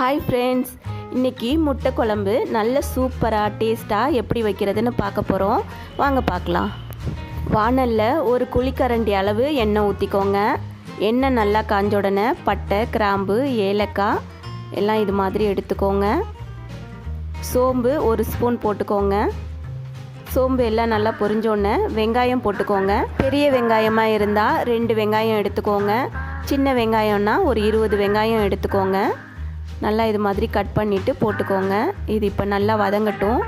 Hi friends, இன்றைக்கி முட்டை குழம்பு நல்ல சூப்பராக டேஸ்ட்டாக எப்படி வைக்கிறதுன்னு பார்க்க போகிறோம். வாங்க பார்க்கலாம். வாணலில் ஒரு குழிக்கரண்டி அளவு எண்ணெய் ஊற்றிக்கோங்க. எண்ணெய் நல்லா காஞ்ச உடனே பட்டை, கிராம்பு, ஏலக்காய் எல்லாம் இது மாதிரி எடுத்துக்கோங்க. சோம்பு ஒரு ஸ்பூன் போட்டுக்கோங்க. சோம்பு எல்லாம் நல்லா பொரிஞ்சோடனே வெங்காயம் போட்டுக்கோங்க. பெரிய வெங்காயமாக இருந்தால் 2 வெங்காயம் எடுத்துக்கோங்க. சின்ன வெங்காயம்னா ஒரு 20 வெங்காயம் எடுத்துக்கோங்க. நல்லா இது மாதிரி கட் பண்ணிவிட்டு போட்டுக்கோங்க. இது இப்போ நல்லா வதங்கட்டும்.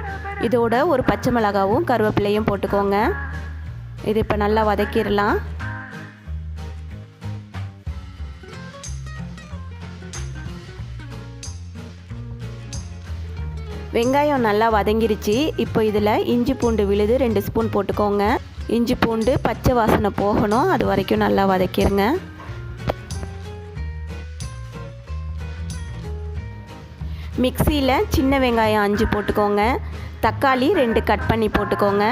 இதோட ஒரு பச்சை மிளகாவும் கருவேப்பிலையும் போட்டுக்கோங்க. இது இப்போ நல்லா வதக்கிடலாம். வெங்காயம் நல்லா வதங்கிருச்சு. இப்போ இதில் இஞ்சி பூண்டு விழுது 2 ஸ்பூன் போட்டுக்கோங்க. இஞ்சி பூண்டு பச்சை வாசனை போகணும், அது வரைக்கும் நல்லா வதக்கிடுங்க. மிக்சியில் சின்ன வெங்காயம் 5 போட்டுக்கோங்க. தக்காளி 2 கட் பண்ணி போட்டுக்கோங்க.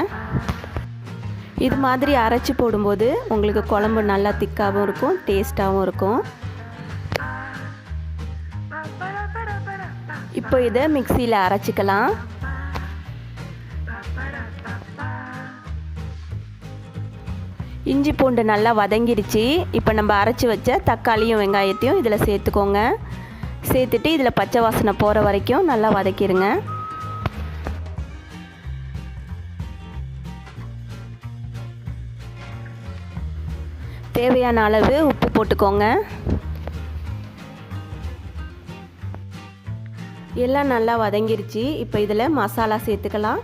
இது மாதிரி அரைச்சி போடும்போது உங்களுக்கு குழம்பு நல்லா திக்காகவும் இருக்கும், டேஸ்ட்டாகவும் இருக்கும். இப்போ இதை மிக்சியில் அரைச்சிக்கலாம். இஞ்சி பூண்டு நல்லா வதங்கிடுச்சு. இப்போ நம்ம அரைச்சி வச்ச தக்காளியும் வெங்காயத்தையும் இதில் சேர்த்துக்கோங்க. சேர்த்துட்டு இதில் பச்சை வாசனை போகிற வரைக்கும் நல்லா வதக்கிடுங்க. தேவையான அளவு உப்பு போட்டுக்கோங்க. எல்லாம் நல்லா வதங்கிருச்சு. இப்போ இதில் மசாலா சேர்த்துக்கலாம்.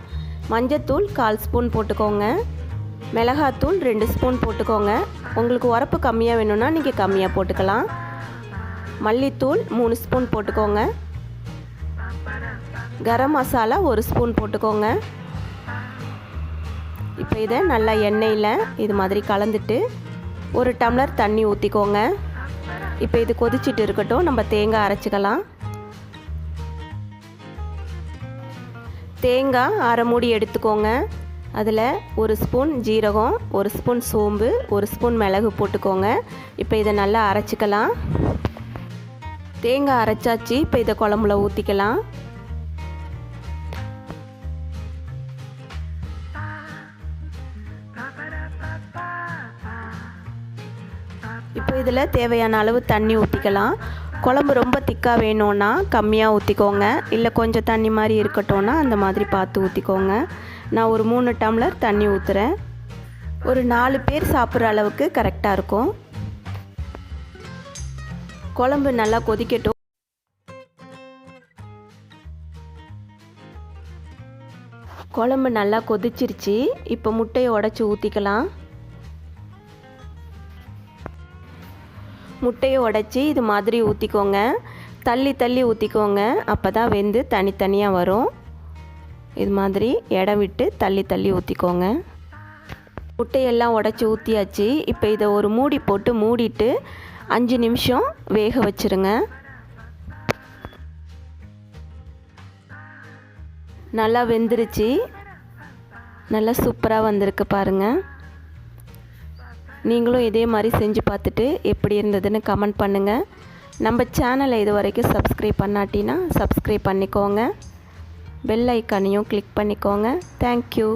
மஞ்சத்தூள் 1/4 ஸ்பூன் போட்டுக்கோங்க. மிளகாத்தூள் 2 ஸ்பூன் போட்டுக்கோங்க. உங்களுக்கு உரப்பு கம்மியாக வேணும்னா நீங்கள் கம்மியாக போட்டுக்கலாம். மல்லித்தூள் 3 ஸ்பூன் போட்டுக்கோங்க. கரம் மசாலா 1 ஸ்பூன் போட்டுக்கோங்க. இப்போ இதை நல்லா எண்ணெயில் இது மாதிரி கலந்துட்டு 1 டம்ளர் தண்ணி ஊற்றிக்கோங்க. இப்போ இது கொதிச்சிட்டு இருக்கட்டும், நம்ம தேங்காய் அரைச்சிக்கலாம். தேங்காய் 1/2 மூடி எடுத்துக்கோங்க. அதில் 1 ஸ்பூன் ஜீரகம், 1 ஸ்பூன் சோம்பு, 1 ஸ்பூன் மிளகு போட்டுக்கோங்க. இப்போ இதை நல்லா அரைச்சிக்கலாம். தேங்காய் அரைச்சாச்சு. இப்போ இதை குழம்புல ஊற்றிக்கலாம். இப்போ இதில் தேவையான அளவு தண்ணி ஊற்றிக்கலாம். குழம்பு ரொம்ப திக்காக வேணும்னா கம்மியாக ஊற்றிக்கோங்க. இல்லை கொஞ்சம் தண்ணி மாதிரி இருக்கட்டும்னா அந்த மாதிரி பார்த்து ஊற்றிக்கோங்க. நான் ஒரு 3 டம்ளர் தண்ணி ஊற்றுறேன். ஒரு 4 பேர் சாப்பிட்ற அளவுக்கு கரெக்டாக இருக்கும். குழம்பு நல்லா கொதிக்கட்டும். குழம்பு நல்லா கொதிச்சிருச்சு. இப்போ முட்டையை உடைச்சி ஊற்றிக்கலாம். முட்டையை உடைச்சி இது மாதிரி ஊற்றிக்கோங்க. தள்ளி தள்ளி ஊற்றிக்கோங்க, அப்போ தான் வெந்து தனித்தனியாக வரும். இது மாதிரி இடம் விட்டு தள்ளி தள்ளி ஊற்றிக்கோங்க. முட்டையெல்லாம் உடைச்சி ஊற்றியாச்சு. இப்போ இதை ஒரு மூடி போட்டு மூடிட்டு 5 நிமிஷம் வேக வச்சுருங்க. நல்லா வெந்துருச்சு. நல்லா சூப்பராக வந்திருக்கு பாருங்கள். நீங்களும் இதே மாதிரி செஞ்சு பார்த்துட்டு எப்படி இருந்ததுன்னு கமெண்ட் பண்ணுங்கள். நம்ம சேனலை இது வரைக்கும் சப்ஸ்கிரைப் பண்ணாட்டினா சப்ஸ்கிரைப் பண்ணிக்கோங்க. பெல் ஐக்கானையும் கிளிக் பண்ணிக்கோங்க. தேங்க்யூ.